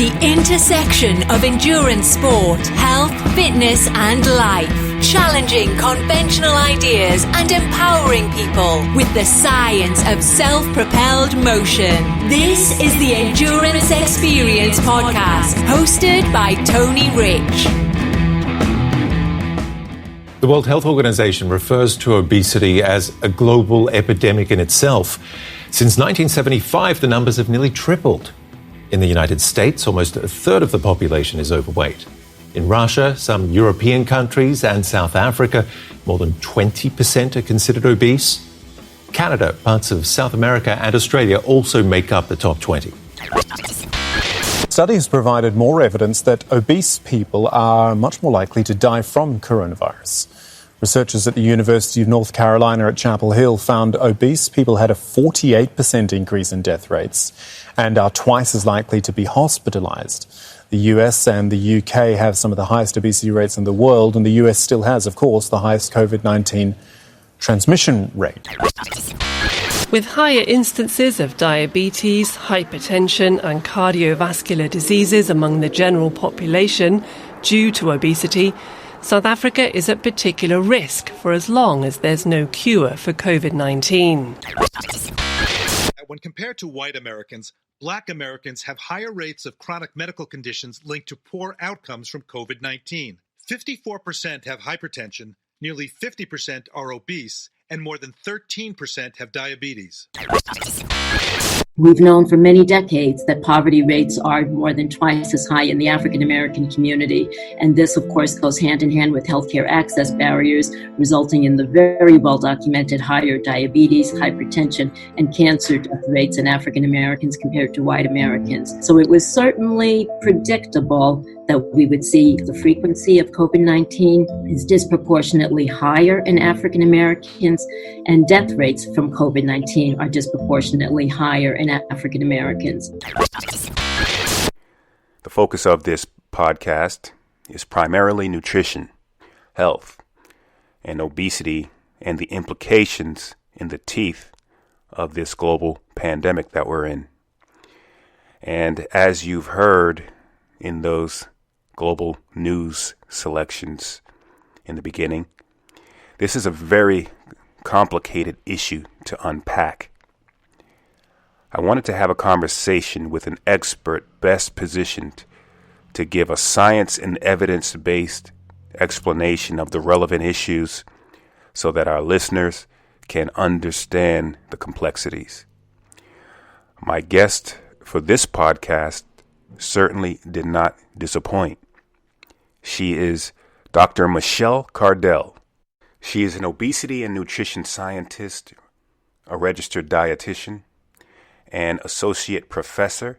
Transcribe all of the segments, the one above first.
The intersection of endurance sport, health, fitness, and life. Challenging conventional ideas and empowering people with the science of self-propelled motion. This is the Endurance Experience Podcast, hosted by Tony Rich. The World Health Organization refers to obesity as a global epidemic in itself. Since 1975, the numbers have nearly tripled. In the United States, almost a third of the population is overweight. In Russia, some European countries, and South Africa, more than 20% are considered obese. Canada, parts of South America, and Australia also make up the top 20. Studies provided more evidence that obese people are much more likely to die from coronavirus. Researchers at the University of North Carolina at Chapel Hill found obese people had a 48% increase in death rates and are twice as likely to be hospitalized. The US and the UK have some of the highest obesity rates in the world, and the US still has, of course, the highest COVID-19 transmission rate. With higher instances of diabetes, hypertension and cardiovascular diseases among the general population due to obesity, South Africa is at particular risk for as long as there's no cure for COVID-19. When compared to white Americans, Black Americans have higher rates of chronic medical conditions linked to poor outcomes from COVID-19. 54% have hypertension, nearly 50% are obese, and more than 13% have diabetes. We've known for many decades that poverty rates are more than twice as high in the African American community. And this, of course, goes hand in hand with healthcare access barriers, resulting in the very well documented higher diabetes, hypertension, and cancer death rates in African Americans compared to white Americans. So it was certainly predictable that we would see the frequency of COVID-19 is disproportionately higher in African Americans, and death rates from COVID-19 are disproportionately higher in African Americans. The focus of this podcast is primarily nutrition, health, and obesity, and the implications in the teeth of this global pandemic that we're in. And as you've heard in those global news selections in the beginning, this is a very complicated issue to unpack. I wanted to have a conversation with an expert best positioned to give a science and evidence-based explanation of the relevant issues so that our listeners can understand the complexities. My guest for this podcast certainly did not disappoint. She is Dr. Michelle Cardel. She is an obesity and nutrition scientist, a registered dietitian, and associate professor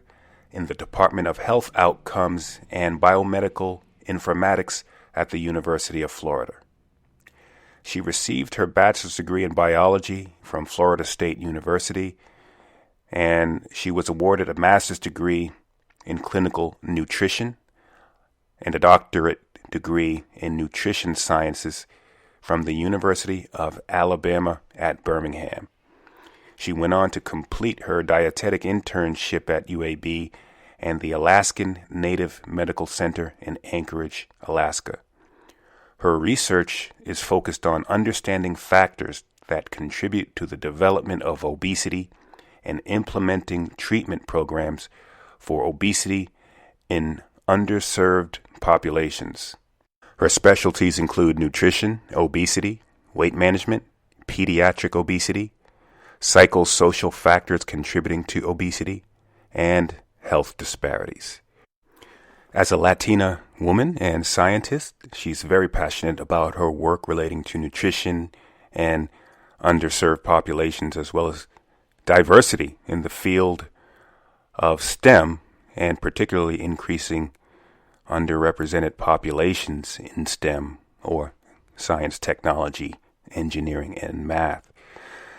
in the Department of Health Outcomes and Biomedical Informatics at the University of Florida. She received her bachelor's degree in biology from Florida State University, and she was awarded a master's degree in clinical nutrition and a doctorate degree in nutrition sciences from the University of Alabama at Birmingham. She went on to complete her dietetic internship at UAB and the Alaskan Native Medical Center in Anchorage, Alaska. Her research is focused on understanding factors that contribute to the development of obesity and implementing treatment programs for obesity in underserved populations. Her specialties include nutrition, obesity, weight management, pediatric obesity, psychosocial factors contributing to obesity, and health disparities. As a Latina woman and scientist, she's very passionate about her work relating to nutrition and underserved populations, as well as diversity in the field of STEM, and particularly increasing underrepresented populations in STEM, or science, technology, engineering, and math.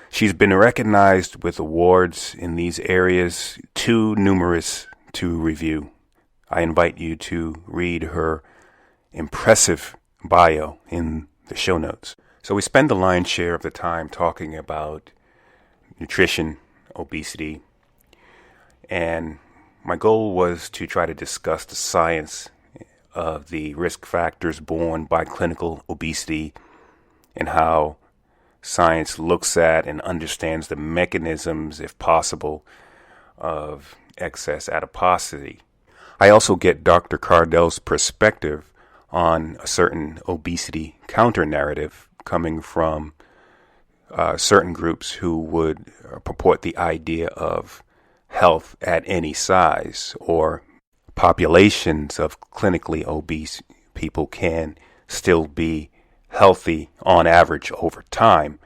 She's been recognized with awards in these areas, too numerous to review. I invite you to read her impressive bio in the show notes. So we spend the lion's share of the time talking about nutrition, obesity, and my goal was to try to discuss the science of the risk factors borne by clinical obesity and how science looks at and understands the mechanisms, if possible, of excess adiposity. I also get Dr. Cardel's perspective on a certain obesity counter-narrative coming from certain groups who would purport the idea of health at any size, or populations of clinically obese people can still be healthy on average over time.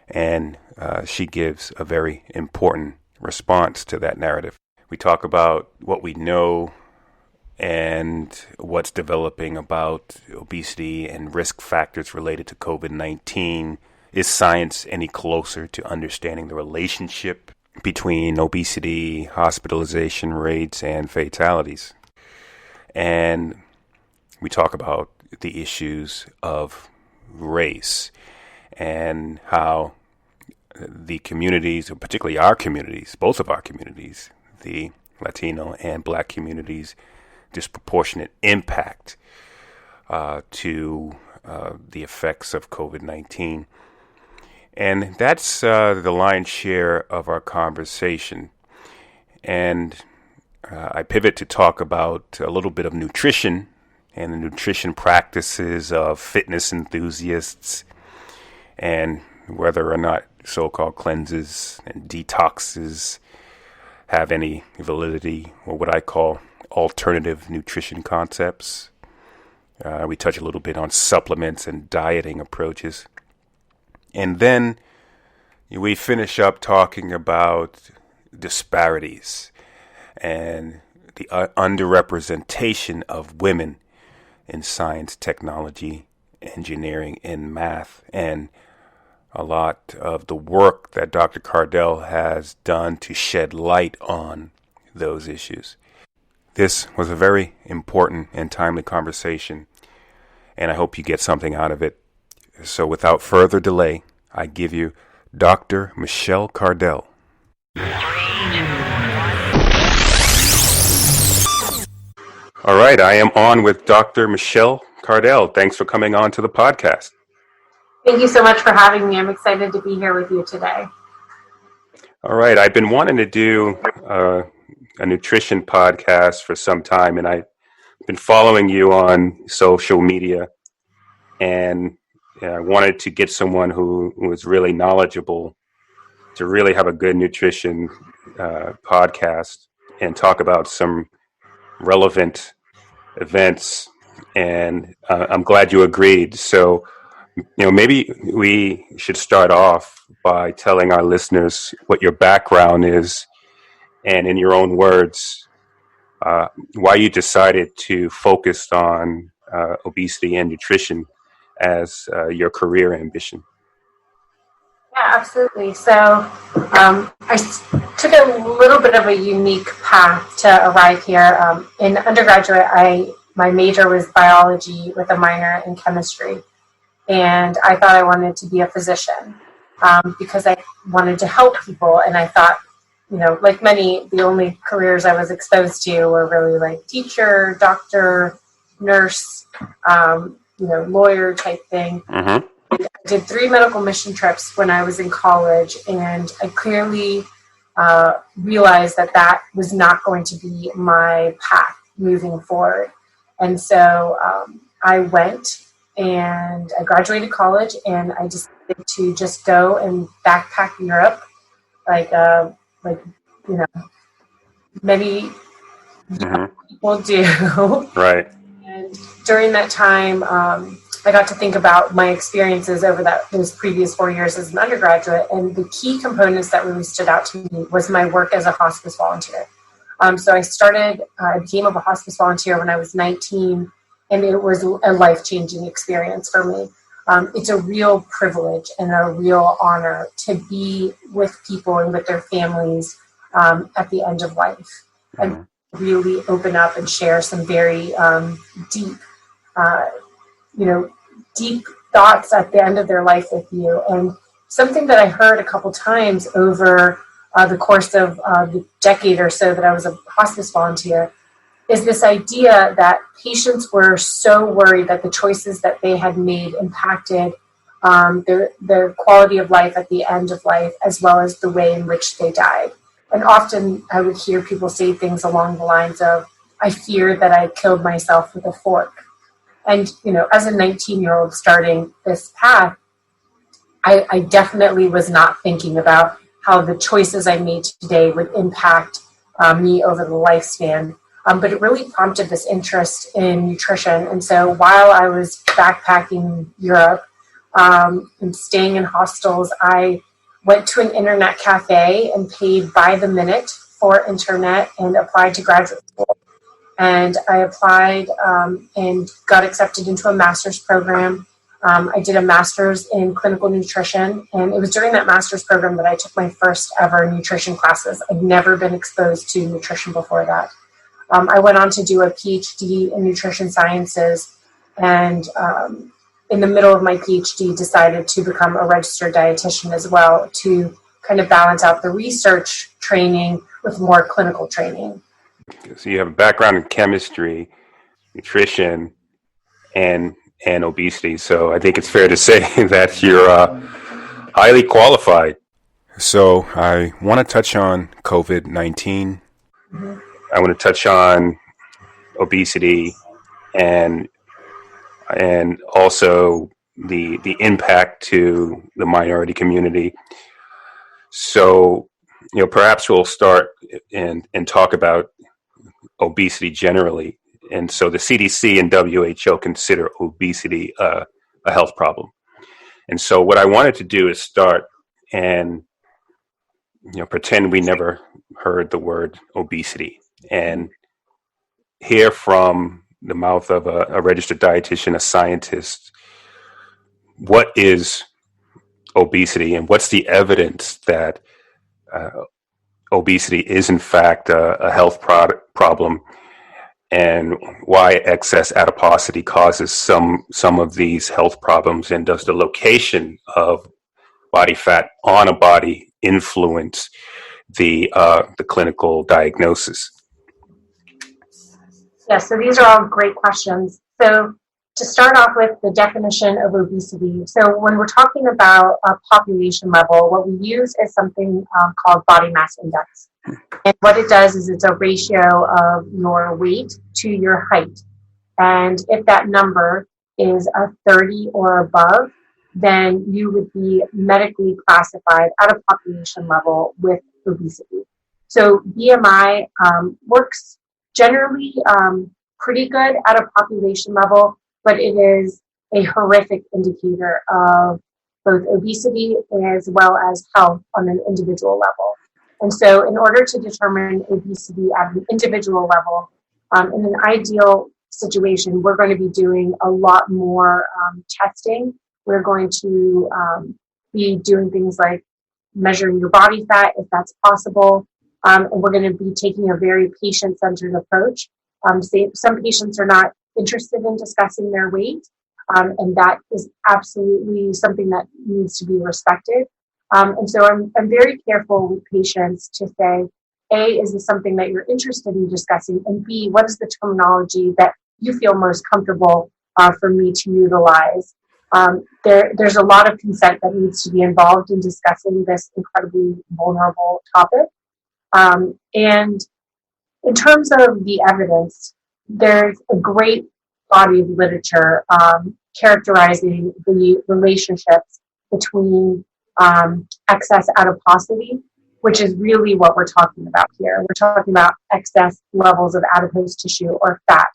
And she gives a very important response to that narrative. We talk about what we know and what's developing about obesity and risk factors related to COVID-19. Is science any closer to understanding the relationship between obesity, hospitalization rates, and fatalities? And we talk about the issues of race and how the communities, particularly our communities, both of our communities, the Latino and Black communities, disproportionate impact to the effects of COVID-19. And that's the lion's share of our conversation. And I pivot to talk about a little bit of nutrition and the nutrition practices of fitness enthusiasts, and whether or not so-called cleanses and detoxes have any validity, or what I call alternative nutrition concepts. We touch a little bit on supplements and dieting approaches. And then we finish up talking about disparities and the underrepresentation of women in science, technology, engineering, and math, and a lot of the work that Dr. Cardel has done to shed light on those issues. This was a very important and timely conversation, and I hope you get something out of it. So without further delay, I give you Dr. Michelle Cardel. All right, I am on with Dr. Michelle Cardel. Thanks for coming on to the podcast. Thank you so much for having me. I'm excited to be here with you today. All right, I've been wanting to do a nutrition podcast for some time, and I've been following you on social media, and I wanted to get someone who was really knowledgeable to really have a good nutrition podcast and talk about some relevant events. And I'm glad you agreed. So, maybe we should start off by telling our listeners what your background is, and in your own words, why you decided to focus on obesity and nutrition as your career ambition. Yeah, absolutely. So I took a little bit of a unique path to arrive here. In undergraduate, my major was biology with a minor in chemistry. And I thought I wanted to be a physician because I wanted to help people. And I thought, like many, the only careers I was exposed to were really like teacher, doctor, nurse, lawyer type thing. Mm-hmm. I did 3 medical mission trips when I was in college, and I clearly realized that was not going to be my path moving forward. And so I went and I graduated college, and I decided to just go and backpack Europe, many people do. Right. And during that time, I got to think about my experiences over those previous 4 years as an undergraduate, and the key components that really stood out to me was my work as a hospice volunteer. So I became a hospice volunteer when I was 19, and it was a life-changing experience for me. It's a real privilege and a real honor to be with people and with their families at the end of life, and really open up and share some very deep thoughts at the end of their life with you. And something that I heard a couple times over the course of the decade or so that I was a hospice volunteer, is this idea that patients were so worried that the choices that they had made impacted their quality of life at the end of life, as well as the way in which they died. And often I would hear people say things along the lines of, I fear that I killed myself with a fork. And, as a 19-year-old starting this path, I definitely was not thinking about how the choices I made today would impact me over the lifespan. But it really prompted this interest in nutrition. And so while I was backpacking Europe and staying in hostels, I went to an internet cafe and paid by the minute for internet and applied to graduate school. And I applied and got accepted into a master's program. I did a master's in clinical nutrition, and it was during that master's program that I took my first ever nutrition classes. I'd never been exposed to nutrition before that. I went on to do a PhD in nutrition sciences, and in the middle of my PhD decided to become a registered dietitian as well, to kind of balance out the research training with more clinical training. So you have a background in chemistry, nutrition, and obesity. So I think it's fair to say that you're highly qualified. So I want to touch on COVID-19. Mm-hmm. I want to touch on obesity and also the impact to the minority community. So, perhaps we'll start and talk about obesity generally. And so the CDC and WHO consider obesity a health problem. And so what I wanted to do is start and, pretend we never heard the word obesity and hear from the mouth of a registered dietitian, a scientist, what is obesity and what's the evidence that obesity is in fact a health problem, and why excess adiposity causes some of these health problems, and does the location of body fat on a body influence the clinical diagnosis? Yeah, so these are all great questions. So to start off with the definition of obesity. So when we're talking about a population level, what we use is something called body mass index. And what it does is it's a ratio of your weight to your height. And if that number is a 30 or above, then you would be medically classified at a population level with obesity. So BMI works generally pretty good at a population level, but it is a horrific indicator of both obesity as well as health on an individual level. And so in order to determine obesity at an individual level, in an ideal situation, we're going to be doing a lot more testing. We're going to be doing things like measuring your body fat, if that's possible. And we're going to be taking a very patient-centered approach. Some patients are not interested in discussing their weight, and that is absolutely something that needs to be respected. And so I'm very careful with patients to say, A, is this something that you're interested in discussing? And B, what is the terminology that you feel most comfortable for me to utilize? There's a lot of consent that needs to be involved in discussing this incredibly vulnerable topic. And in terms of the evidence, there's a great body of literature characterizing the relationships between excess adiposity, which is really what we're talking about here. We're talking about excess levels of adipose tissue or fat.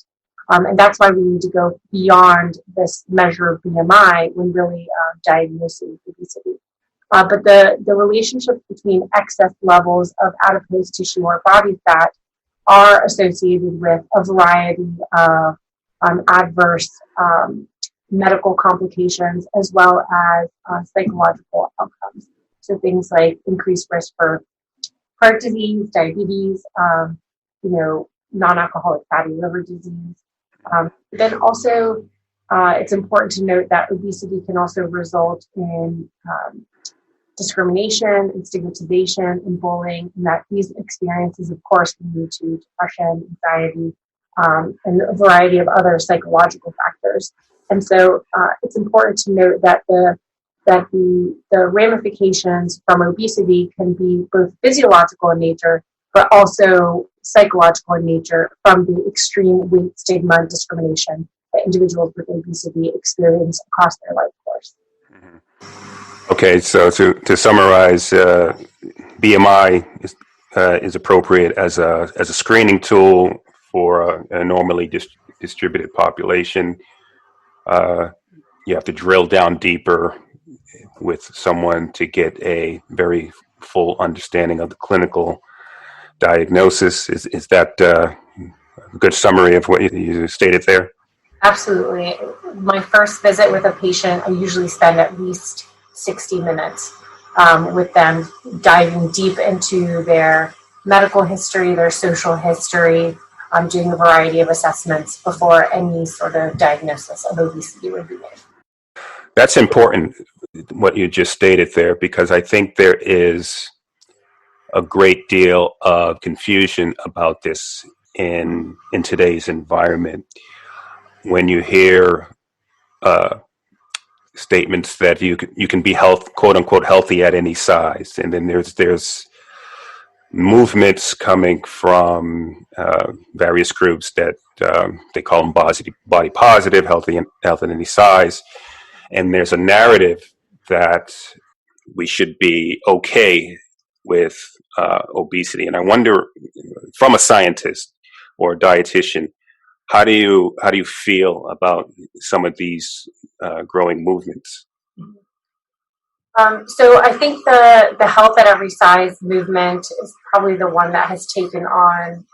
And that's why we need to go beyond this measure of BMI when really diagnosing obesity. But the relationship between excess levels of adipose tissue or body fat are associated with a variety of adverse medical complications as well as psychological outcomes. So things like increased risk for heart disease, diabetes, non-alcoholic fatty liver disease. Then also, it's important to note that obesity can also result in discrimination and stigmatization and bullying, and that these experiences, of course, can lead to depression, anxiety, and a variety of other psychological factors. And so it's important to note that the ramifications from obesity can be both physiological in nature, but also psychological in nature from the extreme weight stigma and discrimination that individuals with obesity experience across their life course. Okay, so to summarize, BMI is appropriate as a screening tool for a normally distributed population. You have to drill down deeper with someone to get a very full understanding of the clinical diagnosis. Is that a good summary of what you stated there? Absolutely. My first visit with a patient, I usually spend at least 60 minutes with them, diving deep into their medical history, their social history, doing a variety of assessments before any sort of diagnosis of obesity would be made. That's important, what you just stated there, because I think there is a great deal of confusion about this in today's environment. When you hear statements that you can be quote unquote healthy at any size, and then there's movements coming from various groups that they call them body positive, health at any size, and there's a narrative that we should be okay with obesity. And I wonder, from a scientist or a dietitian, how do you feel about some of these growing movements? So I think the health at every size movement is probably the one that has taken on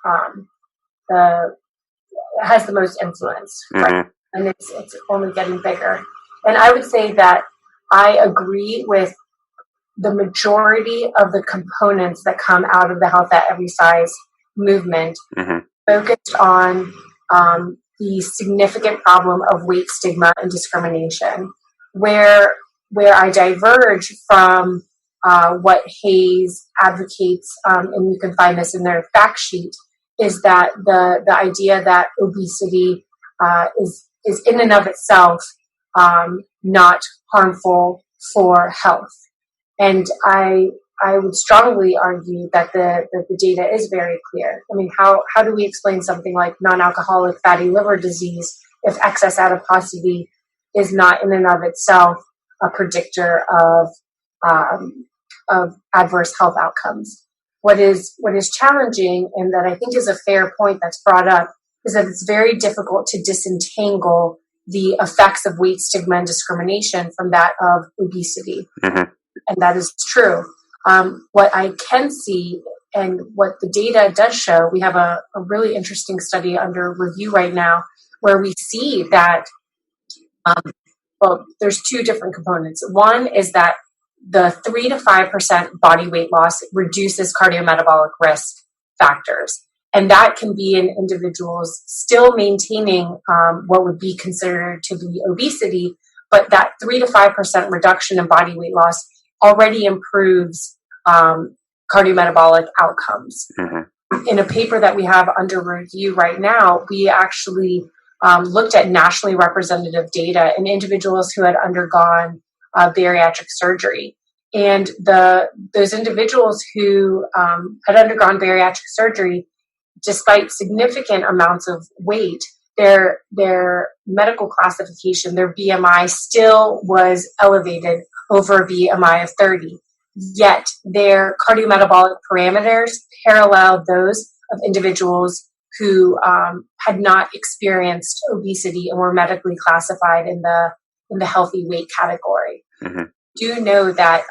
has the most influence, right? And it's only getting bigger. And I would say that I agree with the majority of the components that come out of the health at every size movement, focused on the significant problem of weight stigma and discrimination. Where I diverge from what Hayes advocates, and you can find this in their fact sheet, is that the idea that obesity is in and of itself not harmful for health. And I would strongly argue that the data is very clear. I mean, how do we explain something like non-alcoholic fatty liver disease if excess adiposity is not in and of itself a predictor of adverse health outcomes? What is challenging, and that I think is a fair point that's brought up, is that it's very difficult to disentangle the effects of weight stigma and discrimination from that of obesity. And that is true. What I can see, and what the data does show, we have a really interesting study under review right now where we see that, there's two different components. One is that the 3 to 5% body weight loss reduces cardiometabolic risk factors. And that can be in individuals still maintaining what would be considered to be obesity, but that 3 to 5% reduction in body weight loss already improves cardiometabolic outcomes. In a paper that we have under review right now, we actually looked at nationally representative data in individuals who had undergone bariatric surgery. And those individuals who had undergone bariatric surgery, despite significant amounts of weight, their medical classification, their BMI still was elevated over a BMI of 30. Yet their cardiometabolic parameters paralleled those of individuals who had not experienced obesity and were medically classified in the healthy weight category. Do know that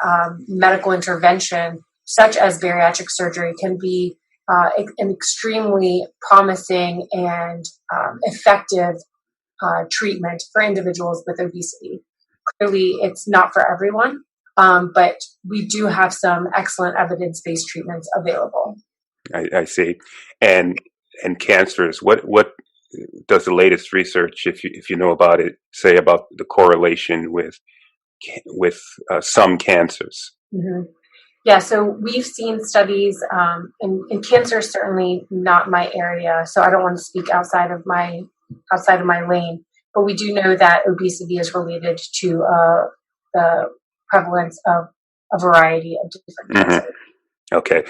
medical intervention, such as bariatric surgery, can be an extremely promising and effective treatment for individuals with obesity. Clearly, it's not for everyone, but we do have some excellent evidence-based treatments available. I see. And cancers, what does the latest research, if you know about it, say about the correlation with some cancers? Mm-hmm. Yeah, so we've seen studies, and cancer is certainly not my area, so I don't want to speak outside of my lane. But we do know that obesity is related to the prevalence of a variety of different cancers. Okay,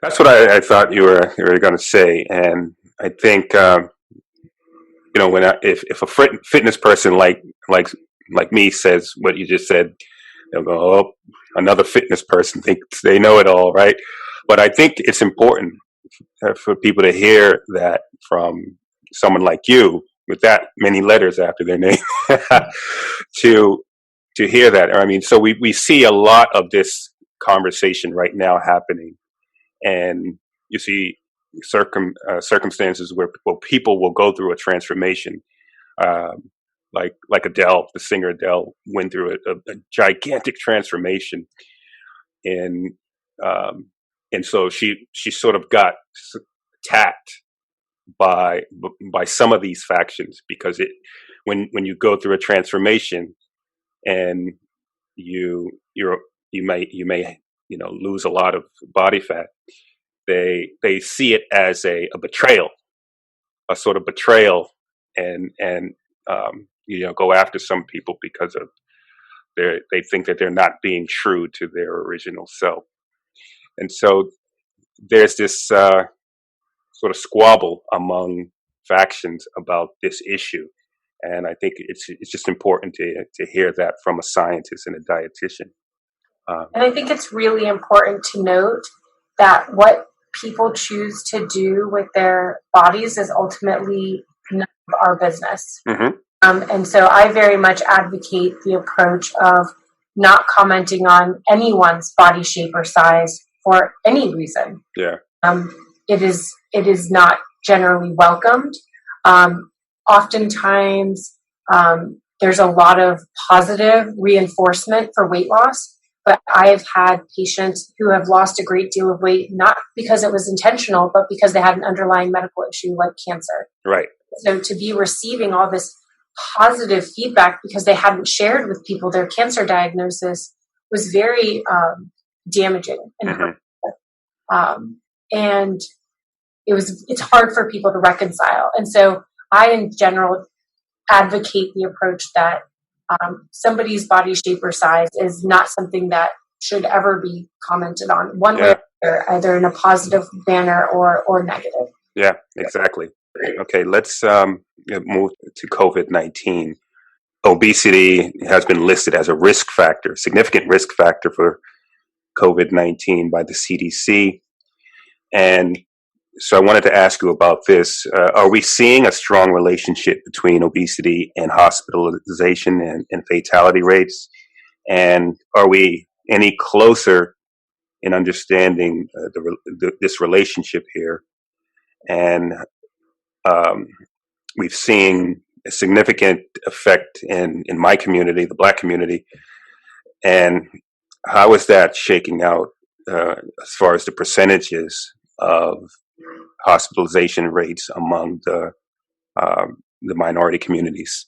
that's what I thought you were going to say, and I think when if a fitness person like me says what you just said, they'll go, oh, another fitness person thinks they know it all, right? But I think it's important for people to hear that from someone like you with that many letters after their name to hear that. I mean, so we see a lot of this conversation right now happening, and you see circumstances where people will go through a transformation. Like Adele, the singer Adele, went through a gigantic transformation, and so she sort of got attacked by some of these factions, because when you go through a transformation and you may lose a lot of body fat, they see it as a betrayal, a sort of betrayal, and go after some people because of they think that they're not being true to their original self. And so there's this sort of squabble among factions about this issue, and I think it's just important to hear that from a scientist and a dietitian. And I think it's really important to note that what people choose to do with their bodies is ultimately none of our business. Mm-hmm. And so I very much advocate the approach of not commenting on anyone's body shape or size for any reason. Yeah. It is not generally welcomed. Oftentimes, there's a lot of positive reinforcement for weight loss, but I have had patients who have lost a great deal of weight, not because it was intentional, but because they had an underlying medical issue like cancer. Right. So to be receiving all this positive feedback because they hadn't shared with people their cancer diagnosis was very damaging and hurtful. And it's hard for people to reconcile. And so I, in general, advocate the approach that somebody's body shape or size is not something that should ever be commented on one way or another, either in a positive manner or negative. Yeah, exactly. Okay, let's move to COVID-19. Obesity has been listed as a risk factor, significant risk factor for COVID-19 by the CDC. And so I wanted to ask you about this. Are we seeing a strong relationship between obesity and hospitalization and fatality rates? And are we any closer in understanding this relationship here? And we've seen a significant effect in my community, the Black community. And how is that shaking out as far as the percentages of hospitalization rates among the minority communities?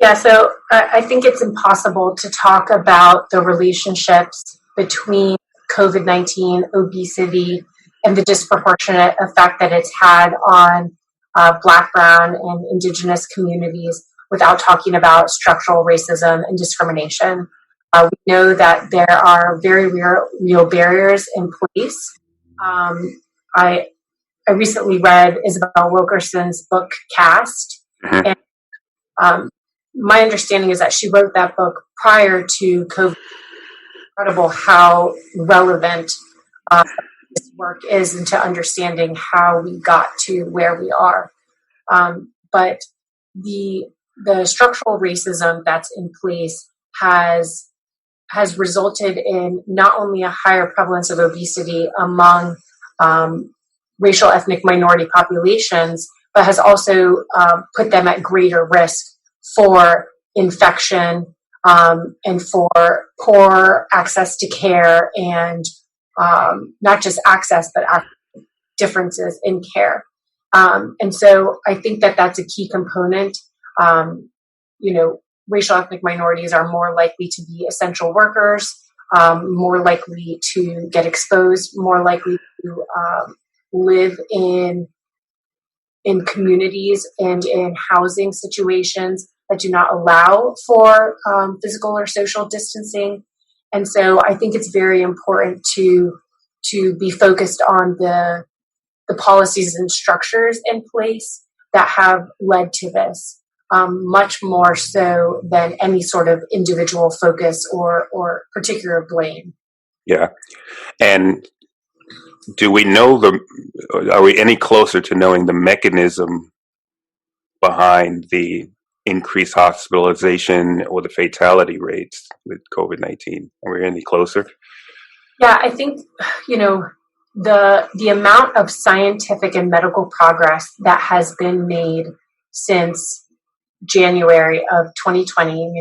Yeah, so I think it's impossible to talk about the relationships between COVID-19, obesity, and the disproportionate effect that it's had on Black, Brown, and Indigenous communities without talking about structural racism and discrimination. We know that there are very real barriers in place. I recently read Isabel Wilkerson's book, Caste, and my understanding is that she wrote that book prior to COVID. Incredible how relevant this work is into understanding how we got to where we are. But the structural racism that's in place has resulted in not only a higher prevalence of obesity among racial ethnic minority populations, but has also put them at greater risk for infection and for poor access to care, and not just access, but differences in care. And so I think that that's a key component. Racial ethnic minorities are more likely to be essential workers. more likely to get exposed, more likely to live in communities and in housing situations that do not allow for physical or social distancing. And so I think it's very important to be focused on the policies and structures in place that have led to this, much more so than any sort of individual focus or particular blame. Yeah. And do we know are we any closer to knowing the mechanism behind the increased hospitalization or the fatality rates with COVID-19? Are we any closer? Yeah, I think, the amount of scientific and medical progress that has been made since January of 2020,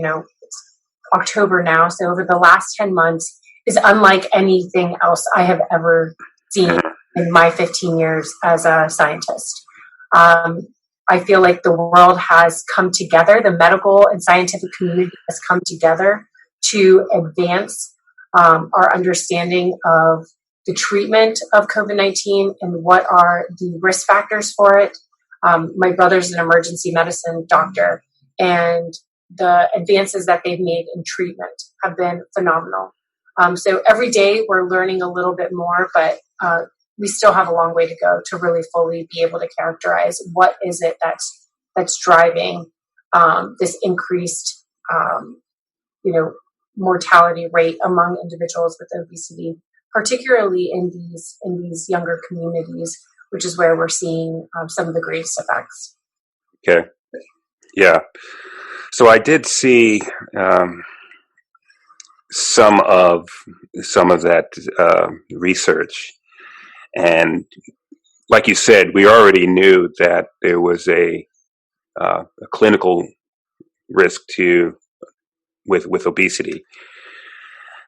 it's October now, so over the last 10 months is unlike anything else I have ever seen in my 15 years as a scientist. I feel like the world has come together, the medical and scientific community has come together to advance our understanding of the treatment of COVID-19 and what are the risk factors for it. My brother's an emergency medicine doctor, and the advances that they've made in treatment have been phenomenal. So every day we're learning a little bit more, but we still have a long way to go to really fully be able to characterize what is it that's driving this increased, mortality rate among individuals with obesity, particularly in these younger communities, which is where we're seeing some of the greatest effects. Okay. Yeah. So I did see some of that research, and like you said, we already knew that there was a clinical risk with obesity,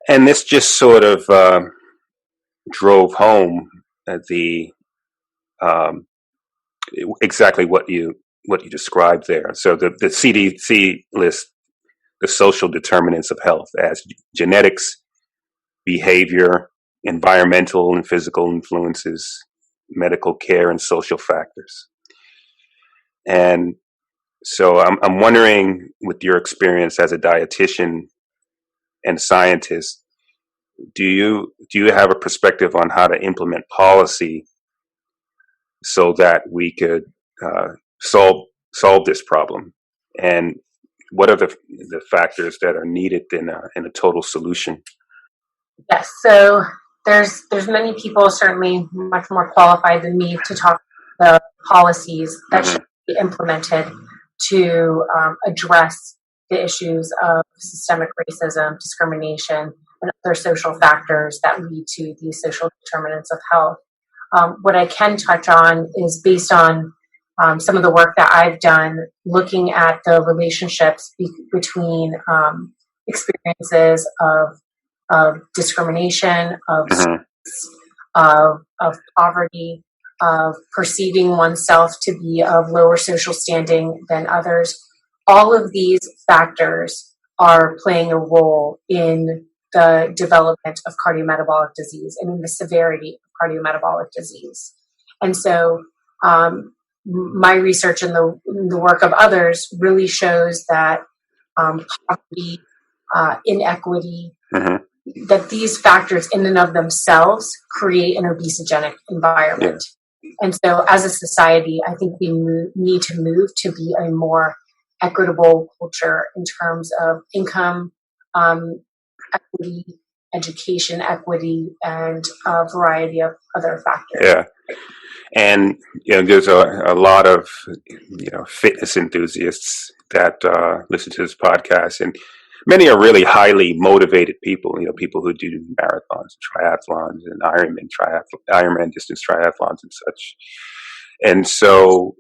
and this just sort of drove home exactly what you described there. So the CDC lists the social determinants of health as genetics, behavior, environmental and physical influences, medical care, and social factors. And so I'm wondering, with your experience as a dietitian and scientist, do you have a perspective on how to implement policy so that we could solve this problem? And what are the factors that are needed in a total solution? Yes, so there's many people certainly much more qualified than me to talk about the policies that should be implemented to address the issues of systemic racism, discrimination, and other social factors that lead to these social determinants of health. What I can touch on is based on some of the work that I've done looking at the relationships between experiences of discrimination, of stress, of poverty, of perceiving oneself to be of lower social standing than others. All of these factors are playing a role in the development of cardiometabolic disease and in the severity of cardiometabolic disease. And so my research and the work of others really shows that poverty, inequity, that these factors in and of themselves create an obesogenic environment. And so as a society, I think we need to move to be a more equitable culture in terms of income equity, education equity, and a variety of other factors. Yeah. And there's a lot of fitness enthusiasts that listen to this podcast, and many are really highly motivated people. People who do marathons, triathlons, and Ironman distance triathlons and such. And so,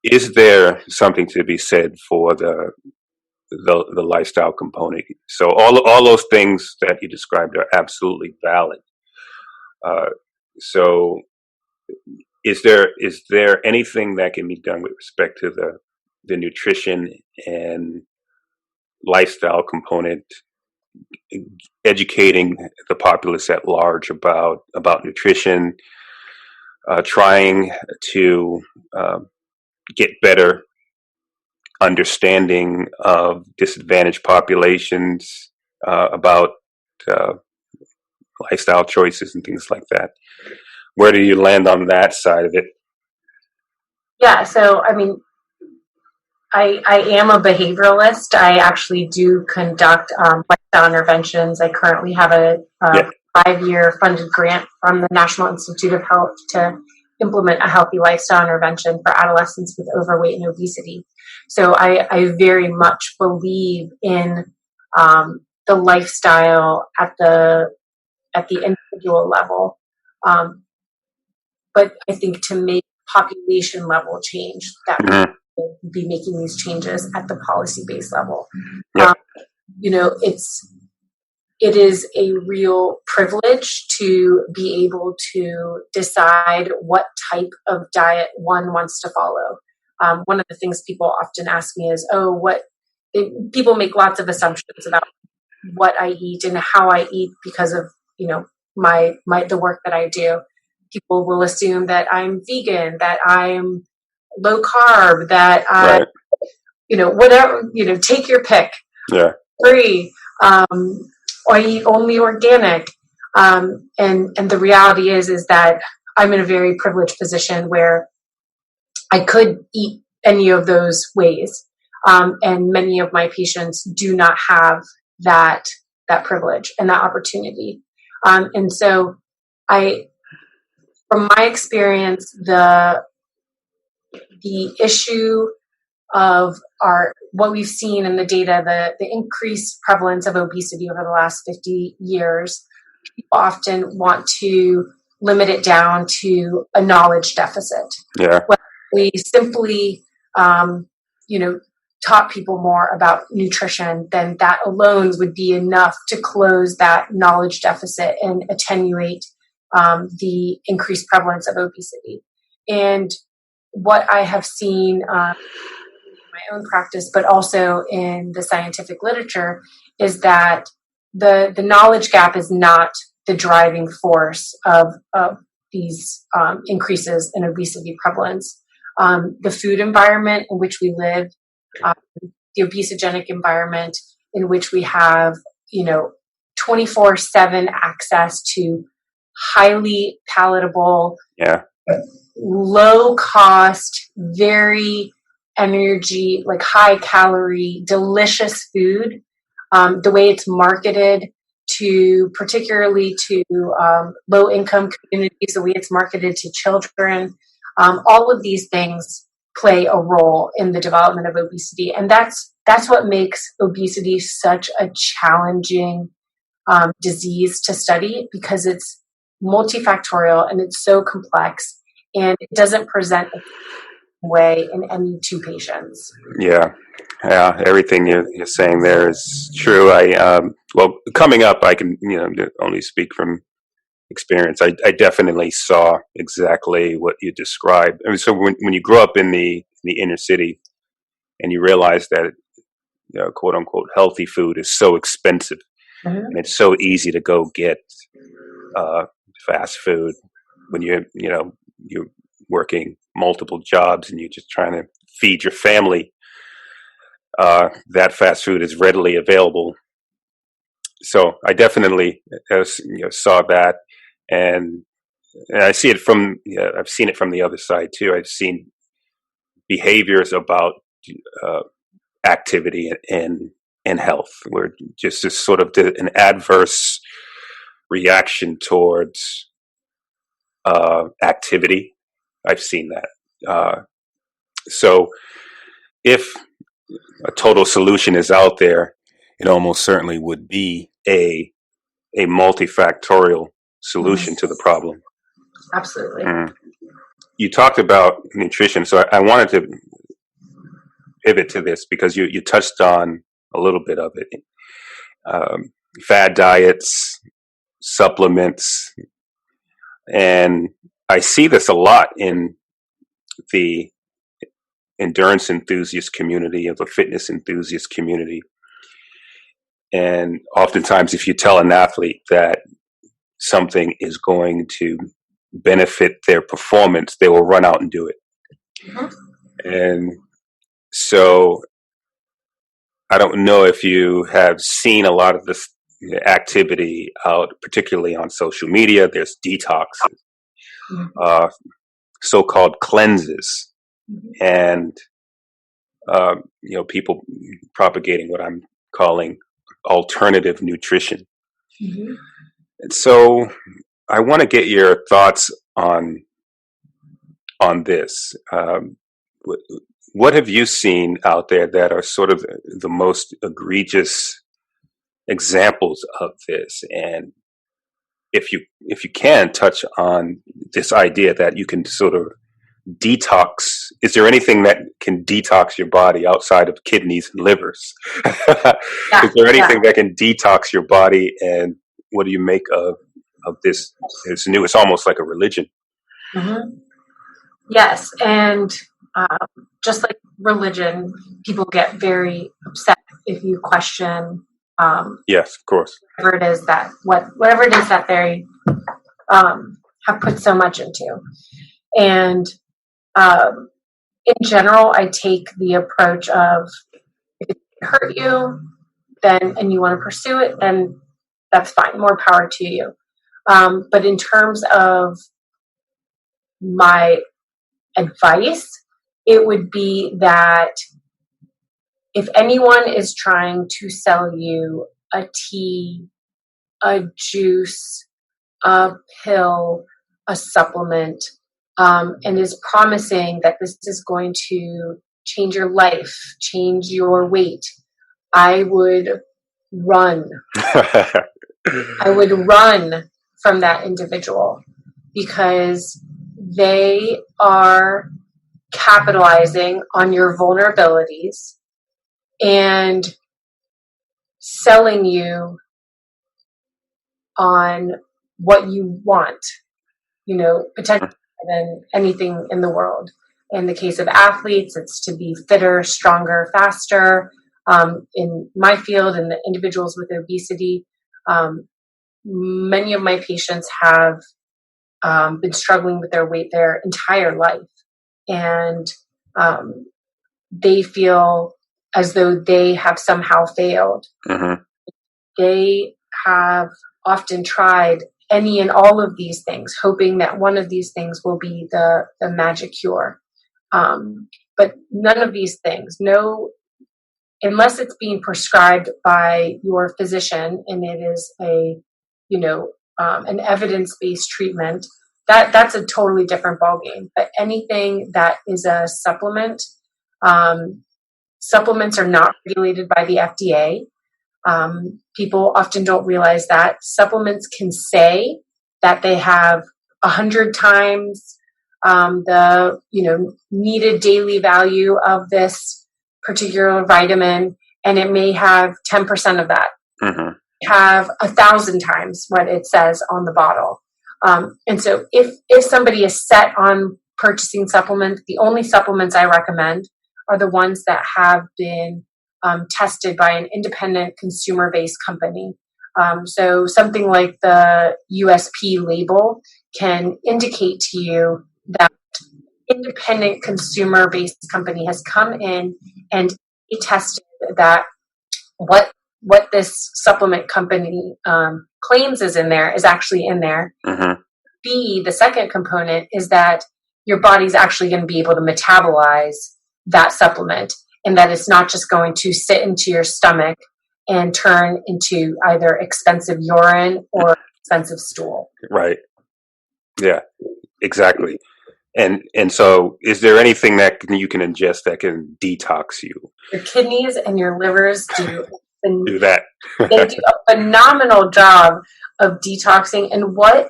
is there something to be said for the lifestyle component? So all those things that you described are absolutely valid. So is there anything that can be done with respect to the nutrition and lifestyle component educating the populace at large about nutrition, trying to get better understanding of disadvantaged populations, about lifestyle choices and things like that. Where do you land on that side of it? Yeah, so I mean, I am a behavioralist. I actually do conduct lifestyle interventions. I currently have a 5-year funded grant from the National Institute of Health to implement a healthy lifestyle intervention for adolescents with overweight and obesity. So I very much believe in the lifestyle at the individual level. But I think to make population level change, that we'll be making these changes at the policy-based level. It is a real privilege to be able to decide what type of diet one wants to follow. One of the things people often ask me is, people make lots of assumptions about what I eat and how I eat because of, the work that I do. People will assume that I'm vegan, that I'm low carb, that I, whatever, take your pick. Yeah. Free. Or I eat only organic. And the reality is that I'm in a very privileged position where I could eat any of those ways. And many of my patients do not have that privilege and that opportunity. And so from my experience, the issue of what we've seen in the data, the increased prevalence of obesity over the last 50 years, people often want to limit it down to a knowledge deficit. Yeah. When we simply, taught people more about nutrition, then that alone would be enough to close that knowledge deficit and attenuate the increased prevalence of obesity. And what I have seen in my own practice, but also in the scientific literature, is that the knowledge gap is not the driving force of these increases in obesity prevalence. The food environment in which we live, the obesogenic environment in which we have, 24/7 access to highly palatable, low cost, very energy, like high calorie, delicious food. The way it's marketed particularly to low income communities, the way it's marketed to children, all of these things play a role in the development of obesity. And that's what makes obesity such a challenging disease to study, because it's multifactorial and it's so complex, and it doesn't present the way in any two patients. Yeah, everything you're saying there is true. Coming up, I can only speak from experience. I definitely saw exactly what you described. I mean, so when you grow up in the inner city and you realize that quote unquote healthy food is so expensive, and it's so easy to go get fast food when you're working multiple jobs and you're just trying to feed your family. That fast food is readily available. So I definitely saw that, and I see it from I've seen it from the other side too. I've seen behaviors about activity and health, where just this sort of an adverse reaction towards activity. I've seen that. So if a total solution is out there, it almost certainly would be a multifactorial solution to the problem. Absolutely. You talked about nutrition, so I wanted to pivot to this because you touched on a little bit of it. Fad diets, supplements, and I see this a lot in the endurance enthusiast community, of the fitness enthusiast community. And oftentimes, if you tell an athlete that something is going to benefit their performance, they will run out and do it. And so I don't know if you have seen a lot of this activity out, particularly on social media. There's detoxes, so-called cleanses, and people propagating what I'm calling alternative nutrition. And so I want to get your thoughts on this. What have you seen out there that are sort of the most egregious examples of this? And if you can touch on this idea that you can sort of detox, is there anything that can detox your body outside of kidneys and livers? Is there anything that can detox your body? And what do you make of this? It's new. It's almost like a religion. Yes, and just like religion, people get very upset if you question. Yes, of course. Whatever it is that they have put so much into, and in general, I take the approach of if it hurt you, then and you want to pursue it, then that's fine. More power to you. But in terms of my advice, it would be that if anyone is trying to sell you a tea, a juice, a pill, a supplement, and is promising that this is going to change your life, change your weight, I would run. I would run from that individual because they are capitalizing on your vulnerabilities and selling you on what you want, potentially than anything in the world. In the case of athletes, it's to be fitter, stronger, faster. In my field, and the individuals with obesity, many of my patients have been struggling with their weight their entire life. And they feel as though they have somehow failed. They have often tried any and all of these things, hoping that one of these things will be the magic cure. But none of these things, unless it's being prescribed by your physician and it is an evidence-based treatment, that's a totally different ballgame. But anything that is a supplement, supplements are not regulated by the FDA. People often don't realize that supplements can say that they have 100 times the needed daily value of this particular vitamin, and it may have 10% of that. Have 1,000 times what it says on the bottle. And so if somebody is set on purchasing supplements, the only supplements I recommend are the ones that have been tested by an independent consumer-based company. So something like the USP label can indicate to you that independent consumer-based company has come in and tested that what this supplement company claims is in there is actually in there. B, the second component is that your body's actually going to be able to metabolize that supplement, and that it's not just going to sit into your stomach and turn into either expensive urine or expensive stool. Right. Yeah, exactly. And so is there anything that you can ingest that can detox you? Your kidneys and your livers do that. They do a phenomenal job of detoxing. And what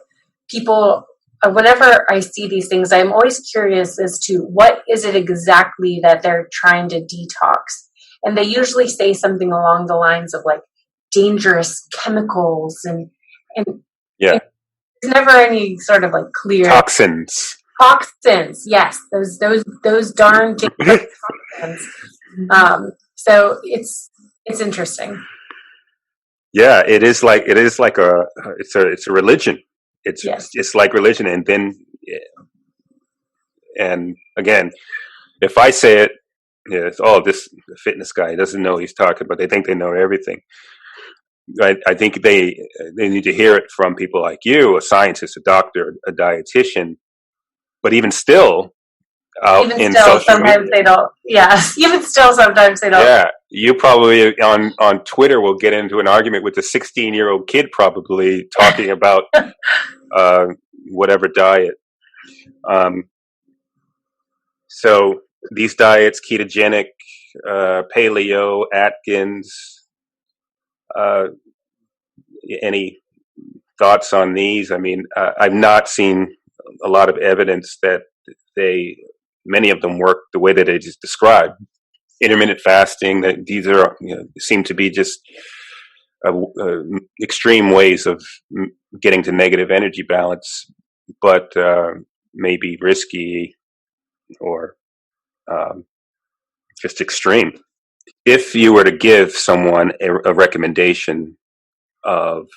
people, whenever I see these things, I'm always curious as to what is it exactly that they're trying to detox. And they usually say something along the lines of like dangerous chemicals and yeah, there's never any sort of like clear toxins. Yes, those darn dangerous toxins. So it's interesting. Yeah, it's a religion. It's like religion, and again, if I say it, it's this fitness guy doesn't know what he's talking about. They think they know everything. I think they need to hear it from people like you, a scientist, a doctor, a dietitian. But even still, sometimes they don't. Yeah, even still, sometimes they don't. Yeah, you probably on Twitter will get into an argument with a 16-year-old kid, probably talking about whatever diet. So these diets, ketogenic, paleo, Atkins. Any thoughts on these? I mean, I've not seen a lot of evidence that many of them work the way that they just described. Intermittent fasting, that these are seem to be just extreme ways of getting to negative energy balance, but maybe risky or just extreme. If you were to give someone a recommendation of,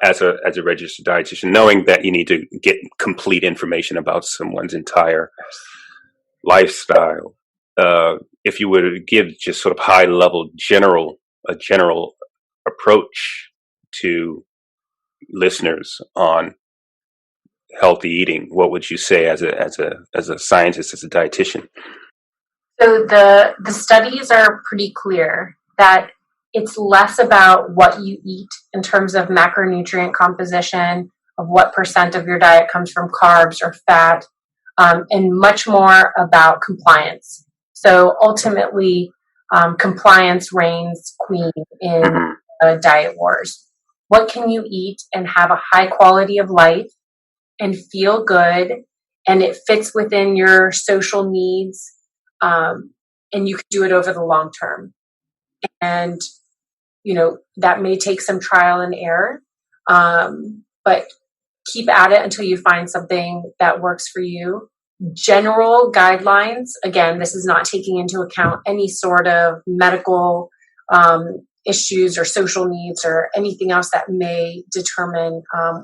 as a registered dietitian, knowing that you need to get complete information about someone's entire lifestyle, if you were to give just sort of high level a general approach to listeners on healthy eating, what would you say as a scientist, as a dietitian? So the studies are pretty clear that it's less about what you eat in terms of macronutrient composition, of what % of your diet comes from carbs or fat, and much more about compliance. So ultimately, compliance reigns queen in diet wars. What can you eat and have a high quality of life and feel good, and it fits within your social needs, and you can do it over the long term. And that may take some trial and error, but keep at it until you find something that works for you. General guidelines, again, this is not taking into account any sort of medical issues or social needs or anything else that may determine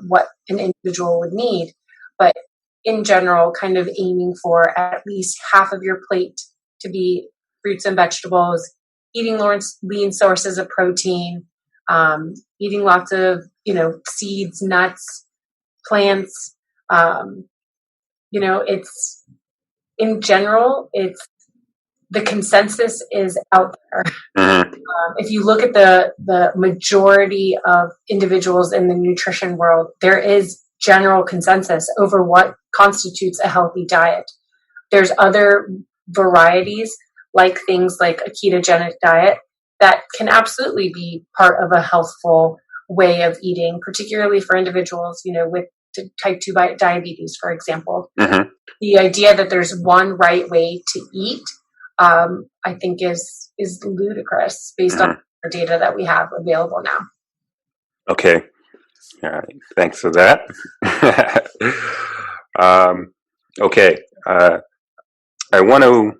what an individual would need. But in general, kind of aiming for at least half of your plate to be fruits and vegetables, eating lean sources of protein, eating lots of, seeds, nuts, plants. It's in general, the consensus is out there. If you look at the majority of individuals in the nutrition world, there is general consensus over what constitutes a healthy diet. There's other varieties, like things like a ketogenic diet, that can absolutely be part of a healthful way of eating, particularly for individuals, with type 2 diabetes, for example. The idea that there's one right way to eat, I think is ludicrous based on the data that we have available now. Okay. All right. Thanks for that. Okay. I want to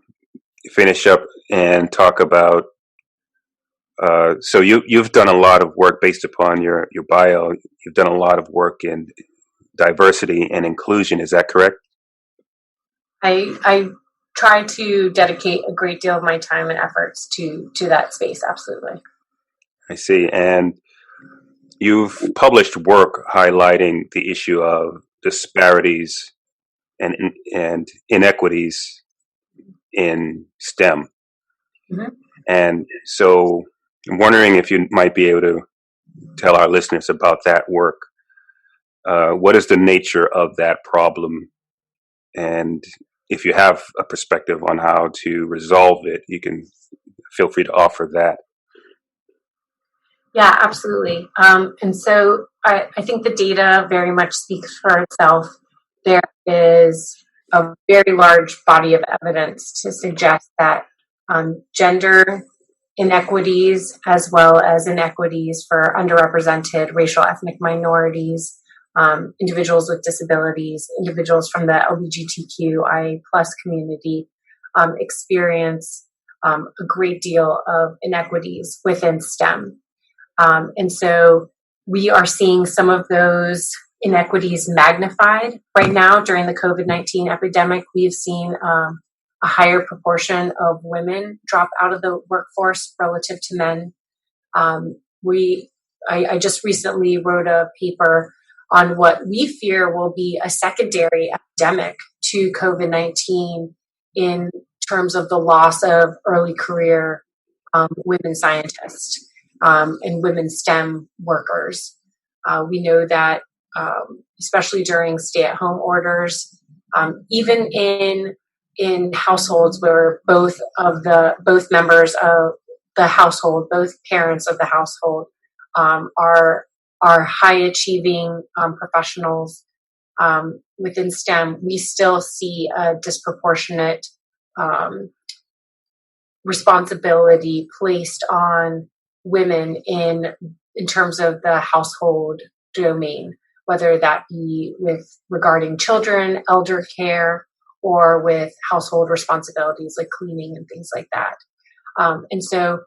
finish up and talk about, so you've done a lot of work based upon your bio. You've done a lot of work in diversity and inclusion. Is that correct? I try to dedicate a great deal of my time and efforts to that space. Absolutely. I see. And you've published work highlighting the issue of disparities and inequities in STEM. And so I'm wondering if you might be able to tell our listeners about that work. What is the nature of that problem? And if you have a perspective on how to resolve it, you can feel free to offer that. Yeah, absolutely. And so I think the data very much speaks for itself. There is a very large body of evidence to suggest that gender inequities, as well as inequities for underrepresented racial ethnic minorities, individuals with disabilities, individuals from the LGBTQI+ community, experience a great deal of inequities within STEM. And so we are seeing some of those inequities magnified right now during the COVID-19 epidemic. We've seen a higher proportion of women drop out of the workforce relative to men. I just recently wrote a paper on what we fear will be a secondary epidemic to COVID-19 in terms of the loss of early career women scientists and women STEM workers. We know that, especially during stay-at-home orders, even in households where both members of the household, both parents of the household, are high achieving professionals within STEM, we still see a disproportionate responsibility placed on women in terms of the household domain, whether that be regarding children, elder care, or with household responsibilities like cleaning and things like that. And so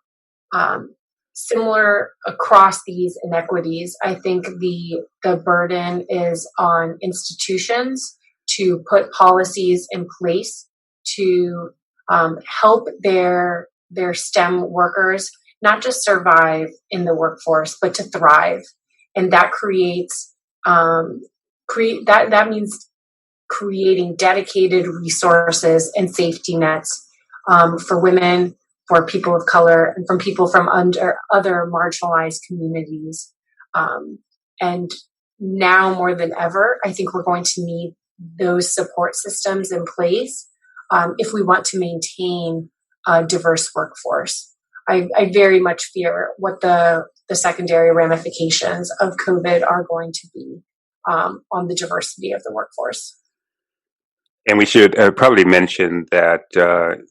similar across these inequities, I think the burden is on institutions to put policies in place to help their STEM workers not just survive in the workforce, but to thrive. And that creates that means creating dedicated resources and safety nets for women, for people of color, and from people from other marginalized communities. And now more than ever, I think we're going to need those support systems in place if we want to maintain a diverse workforce. I very much fear what the secondary ramifications of COVID are going to be on the diversity of the workforce. And we should probably mention that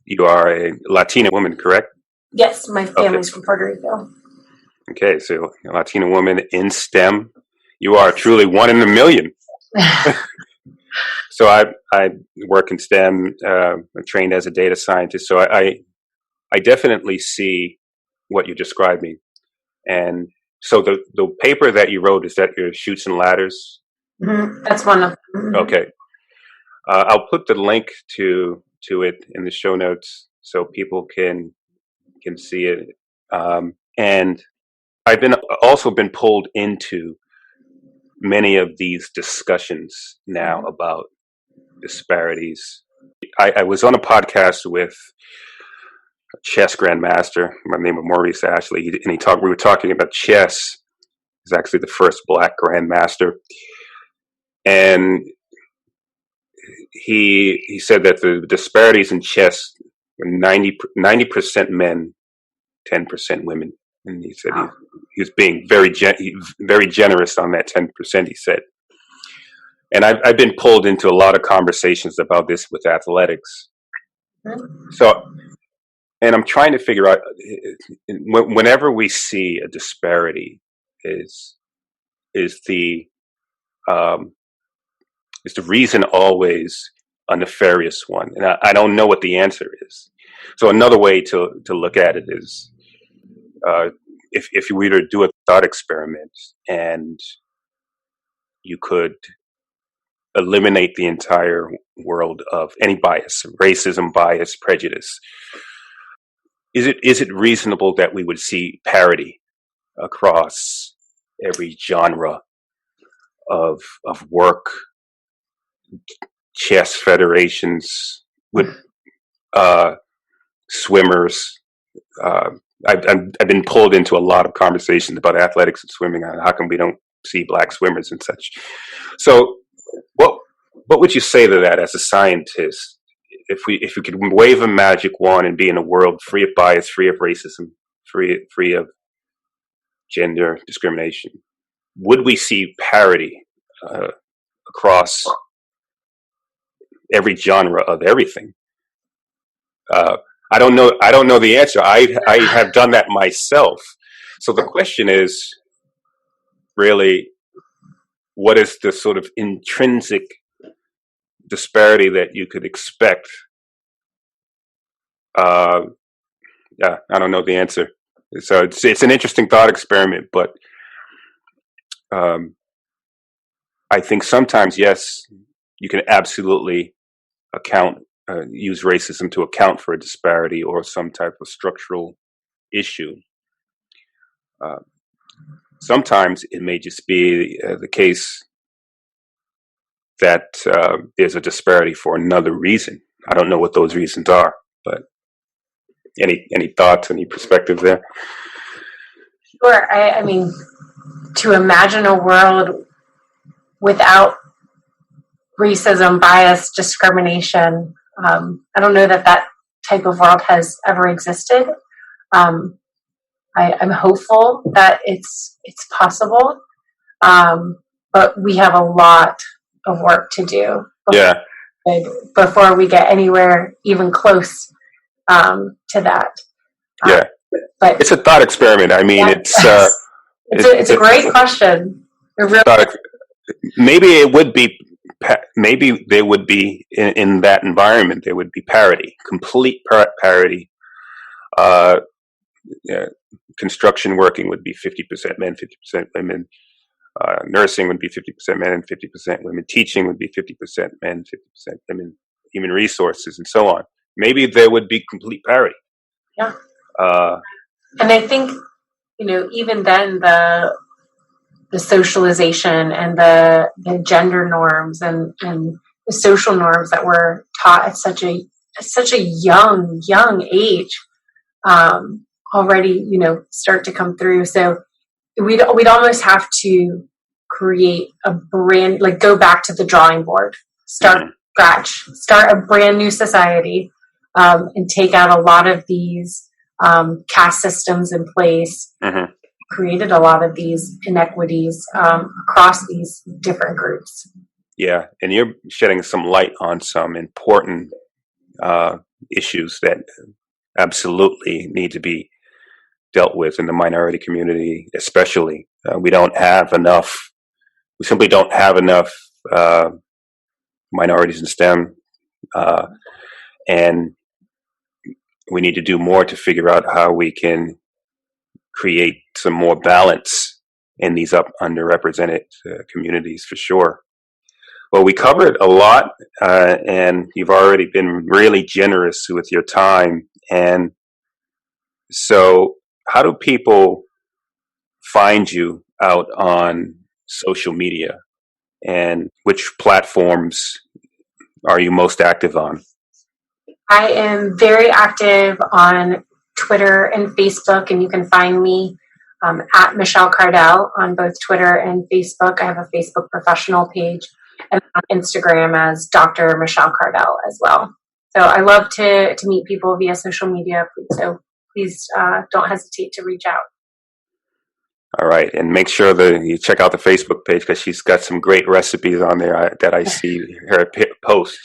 you are a Latina woman, correct? Yes, my family's from Puerto Rico. Okay, so a Latina woman in STEM. You are truly one in a million. So I work in STEM, I'm trained as a data scientist, so I definitely see what you're describing. And so the paper that you wrote, is that your Chutes and Ladders? Mm-hmm. That's one of them. Mm-hmm. Okay. I'll put the link to it in the show notes so people can see it. And I've also been pulled into many of these discussions now about disparities. I was on a podcast with a chess grandmaster by the name of Maurice Ashley, and we were talking about chess. He's actually the first Black grandmaster, and he said that the disparities in chess were 90% men, 10% women, and he said he was being very generous on that 10%. He said, and I've been pulled into a lot of conversations about this with athletics. So, and I'm trying to figure out, whenever we see a disparity, is the reason always a nefarious one? And I don't know what the answer is. So another way to look at it is, if you were to do a thought experiment and you could eliminate the entire world of any bias, racism, bias, prejudice, is it reasonable that we would see parity across every genre of work, chess federations, with swimmers? I've been pulled into a lot of conversations about athletics and swimming, and how come we don't see Black swimmers and such. So what would you say to that as a scientist? If we could wave a magic wand and be in a world free of bias, free of racism, free of gender discrimination, would we see parity across every genre of everything? I don't know the answer. I have done that myself. So the question is really, what is the sort of intrinsic disparity that you could expect? I don't know the answer. So it's an interesting thought experiment, but I think sometimes, yes, you can absolutely use racism to account for a disparity or some type of structural issue. Sometimes it may just be the case that there's a disparity for another reason. I don't know what those reasons are, but any thoughts, any perspective there? Sure. I mean, to imagine a world without racism, bias, discrimination, I don't know that type of world has ever existed. I'm hopeful that it's possible, but we have a lot of work to do before we get anywhere even close to that. But it's a thought experiment. I mean, it's a great question. Maybe it would be. Maybe there would be in that environment. There would be parity, complete parity. Construction working would be 50% men, 50% women. Nursing would be 50% men and 50% women. Teaching would be 50% men, 50% women. Human resources and so on. Maybe there would be complete parity. Yeah. And I think, even then the socialization and the gender norms and the social norms that were taught at such a young age already, start to come through. So we'd almost have to create a go back to the drawing board, start a brand new society, and take out a lot of these caste systems in place. Created a lot of these inequities across these different groups. Yeah, and you're shedding some light on some important issues that absolutely need to be dealt with in the minority community, especially. We simply don't have enough minorities in STEM, and we need to do more to figure out how we can create some more balance in these underrepresented communities, for sure. Well, we covered a lot, and you've already been really generous with your time. And so how do people find you out on social media, and which platforms are you most active on? I am very active on Twitter and Facebook, and you can find me at Michelle Cardel on both Twitter and Facebook. I have a Facebook professional page, and on Instagram as Dr. Michelle Cardel as well. So I love to meet people via social media. So please don't hesitate to reach out. All right, and make sure that you check out the Facebook page, because she's got some great recipes on there that I see her post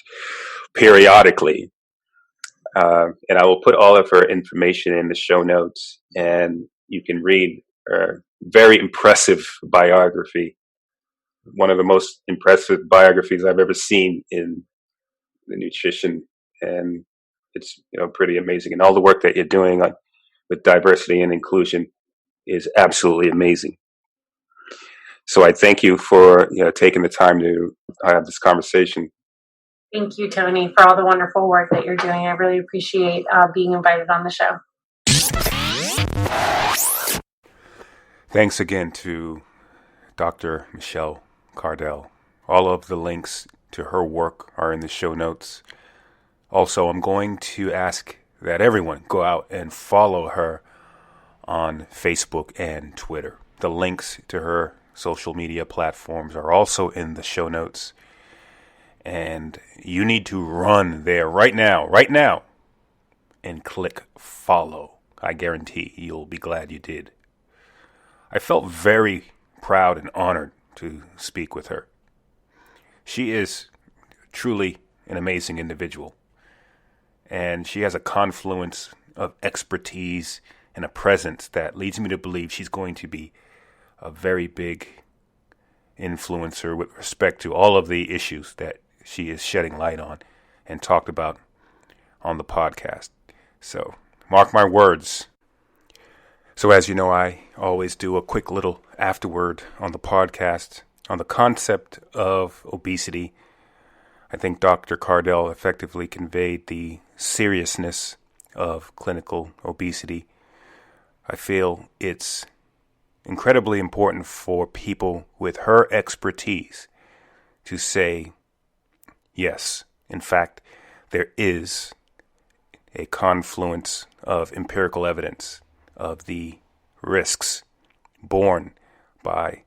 periodically. And I will put all of her information in the show notes, and you can read her very impressive biography. One of the most impressive biographies I've ever seen in the nutrition, and it's pretty amazing. And all the work that you're doing with diversity and inclusion is absolutely amazing. So I thank you for taking the time to have this conversation. Thank you, Tony, for all the wonderful work that you're doing. I really appreciate being invited on the show. Thanks again to Dr. Michelle Cardel. All of the links to her work are in the show notes. Also, I'm going to ask that everyone go out and follow her on Facebook and Twitter. The links to her social media platforms are also in the show notes. And you need to run there right now, and click follow. I guarantee you'll be glad you did. I felt very proud and honored to speak with her. She is truly an amazing individual, and she has a confluence of expertise and a presence that leads me to believe she's going to be a very big influencer with respect to all of the issues that she is shedding light on and talked about on the podcast. So mark my words. So as you know, I always do a quick little afterword on the podcast on the concept of obesity. I think Dr. Cardel effectively conveyed the seriousness of clinical obesity. I feel it's incredibly important for people with her expertise to say, yes, in fact, there is a confluence of empirical evidence of the risks borne by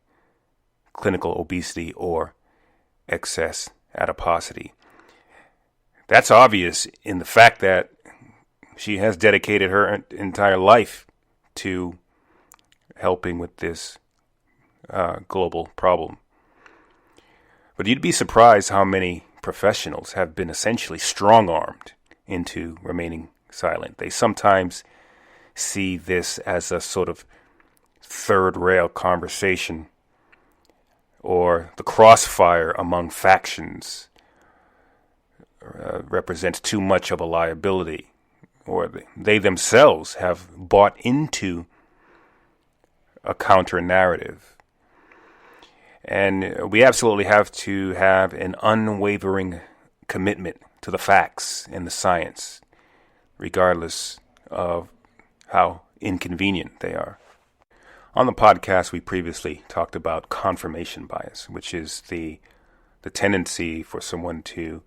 clinical obesity or excess adiposity. That's obvious in the fact that she has dedicated her entire life to helping with this global problem. But you'd be surprised how many professionals have been essentially strong-armed into remaining silent. They sometimes see this as a sort of third-rail conversation or the crossfire among factions represents too much of a liability, or they themselves have bought into a counter-narrative. And we absolutely have to have an unwavering commitment to the facts and the science, regardless of how inconvenient they are. On the podcast, we previously talked about confirmation bias, which is the tendency for someone to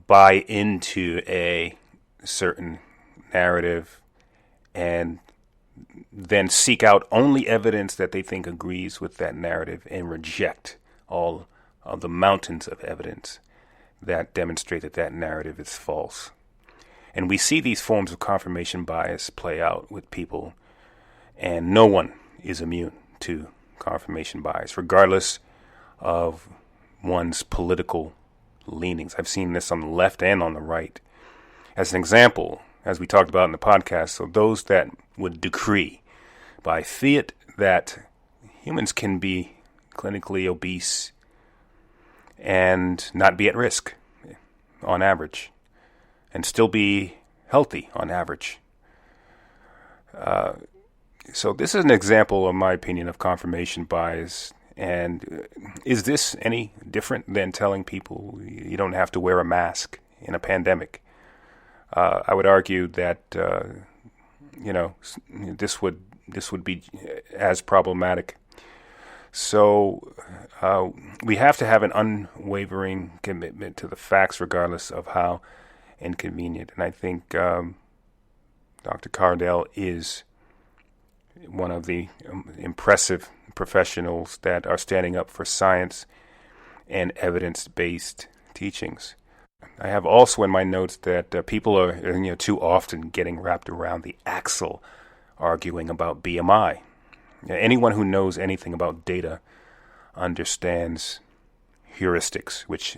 buy into a certain narrative and then seek out only evidence that they think agrees with that narrative and reject all of the mountains of evidence that demonstrate that that narrative is false. And we see these forms of confirmation bias play out with people, and no one is immune to confirmation bias, regardless of one's political leanings. I've seen this on the left and on the right. As an example, as we talked about in the podcast, so those that would decree by fiat that humans can be clinically obese and not be at risk on average and still be healthy on average. So this is an example, in my opinion, of confirmation bias. And is this any different than telling people you don't have to wear a mask in a pandemic? I would argue that this would be as problematic. So we have to have an unwavering commitment to the facts, regardless of how inconvenient. And I think Dr. Cardel is one of the impressive professionals that are standing up for science and evidence-based teachings. I have also in my notes that people are too often getting wrapped around the axle arguing about BMI. Anyone who knows anything about data understands heuristics, which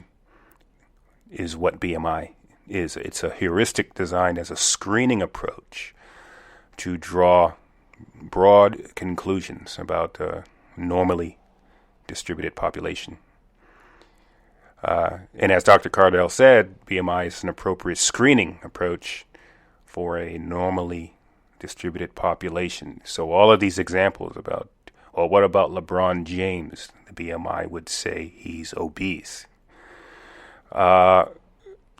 is what BMI is. It's a heuristic designed as a screening approach to draw broad conclusions about a normally distributed population. And as Dr. Cardel said, BMI is an appropriate screening approach for a normally distributed population. So all of these examples about, well, what about LeBron James? The BMI would say he's obese.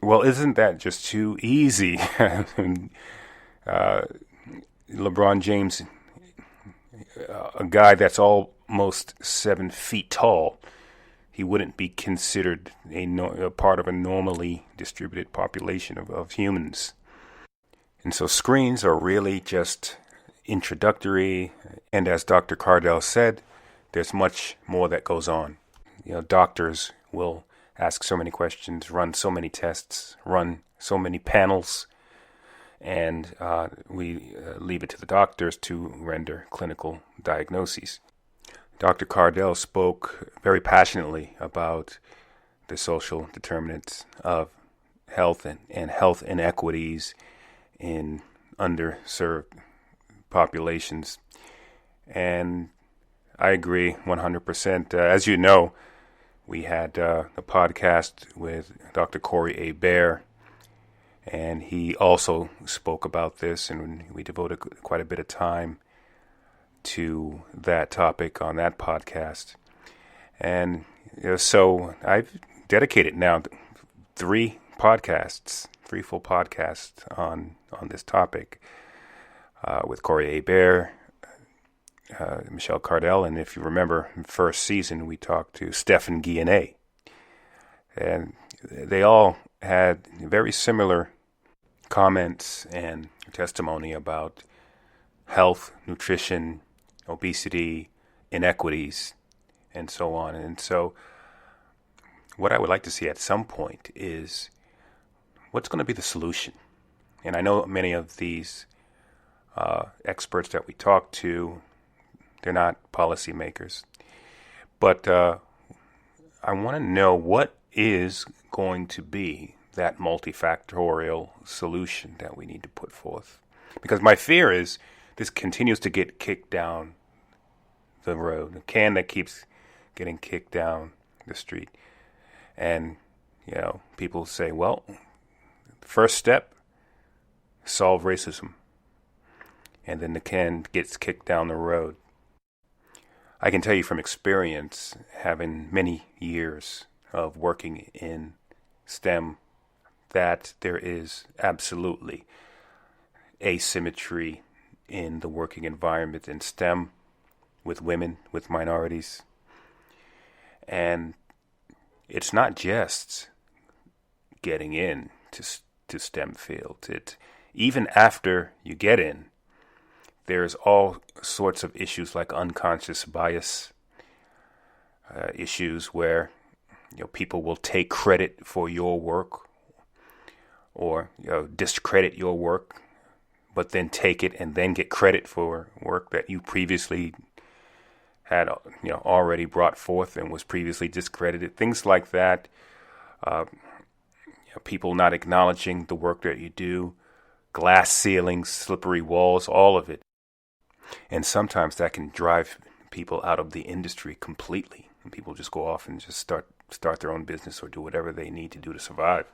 Well, isn't that just too easy? LeBron James, a guy that's almost 7 feet tall, he wouldn't be considered a part of a normally distributed population of humans. And so screens are really just introductory. And as Dr. Cardel said, there's much more that goes on. Doctors will ask so many questions, run so many tests, run so many panels, and we leave it to the doctors to render clinical diagnoses. Dr. Cardel spoke very passionately about the social determinants of health and health inequities in underserved populations. And I agree 100%. As you know, we had a podcast with Dr. Corey A. Baer, And he also spoke about this, and we devoted quite a bit of time to that topic on that podcast. And so I've dedicated now 3 full podcasts on this topic with Corey Hebert, Michelle Cardel, and if you remember, in the first season we talked to Stephan Guyenet. And they all had very similar comments and testimony about health, nutrition, obesity, inequities, and so on. And so what I would like to see at some point is what's going to be the solution. And I know many of these experts that we talk to, they're not policymakers. But I want to know what is going to be that multifactorial solution that we need to put forth. Because my fear is this continues to get kicked down the road, a can that keeps getting kicked down the street. And, people say, well, first step, solve racism. And then the can gets kicked down the road. I can tell you from experience, having many years of working in STEM, that there is absolutely asymmetry in the working environment in STEM with women, with minorities. And it's not just getting in to STEM fields. Even after you get in, there's all sorts of issues like unconscious bias, issues where people will take credit for your work or discredit your work, but then take it and then get credit for work that you previously had already brought forth and was previously discredited. Things like that. People not acknowledging the work that you do, glass ceilings, slippery walls, all of it. And sometimes that can drive people out of the industry completely. And people just go off and just start their own business or do whatever they need to do to survive.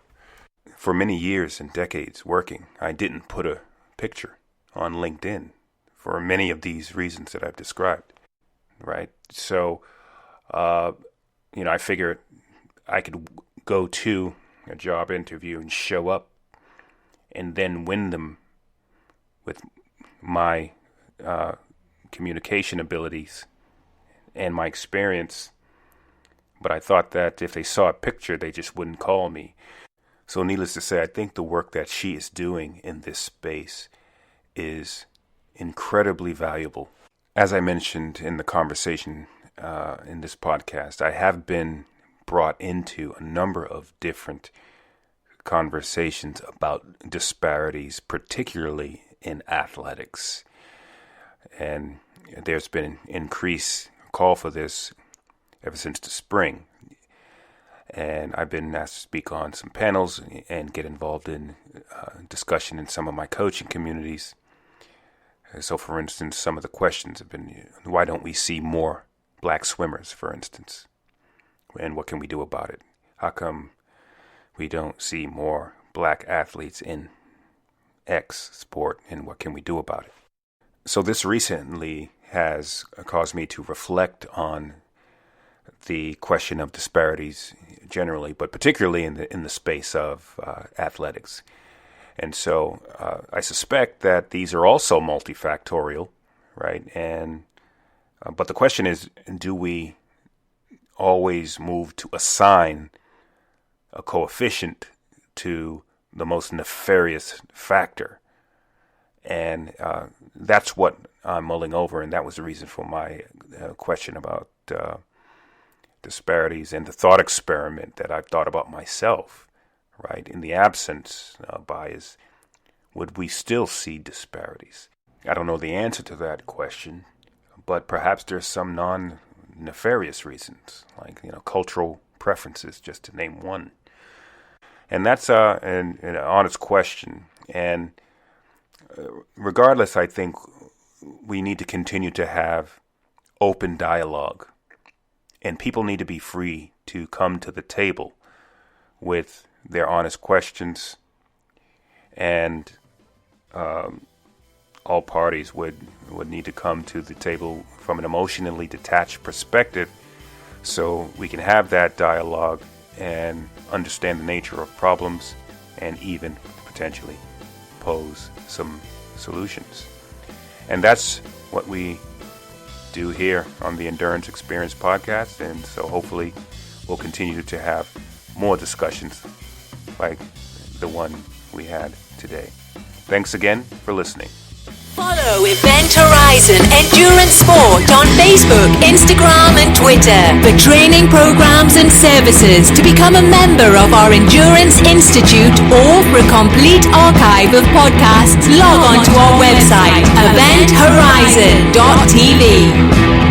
For many years and decades working, I didn't put a picture on LinkedIn for many of these reasons that I've described, right? So, I figured I could go to a job interview and show up and then win them with my communication abilities and my experience. But I thought that if they saw a picture, they just wouldn't call me. So needless to say, I think the work that she is doing in this space is incredibly valuable. As I mentioned in the conversation in this podcast, I have been brought into a number of different conversations about disparities, particularly in athletics. And there's been an increased call for this ever since the spring. And I've been asked to speak on some panels and get involved in discussion in some of my coaching communities. So, for instance, some of the questions have been, why don't we see more black swimmers, for instance? And what can we do about it? How come we don't see more black athletes in X sport, and what can we do about it? So this recently has caused me to reflect on the question of disparities generally, but particularly in the space of athletics. And so I suspect that these are also multifactorial, right? And but the question is, do we always move to assign a coefficient to the most nefarious factor? And that's what I'm mulling over, and that was the reason for my question about disparities and the thought experiment that I've thought about myself, right? In the absence of bias, would we still see disparities? I don't know the answer to that question, but perhaps there's some non-nefarious reasons, like cultural preferences, just to name one. And that's an honest question. And regardless, I think we need to continue to have open dialogue, and people need to be free to come to the table with their honest questions and all parties would need to come to the table from an emotionally detached perspective, so we can have that dialogue and understand the nature of problems and even potentially pose some solutions. And that's what we do here on the Endurance Experience podcast, and so hopefully we'll continue to have more discussions like the one we had today. Thanks again for listening. Follow Event Horizon Endurance Sport on Facebook, Instagram and Twitter for training programs and services. To become a member of our Endurance Institute or for a complete archive of podcasts, log on to our website, eventhorizon.tv.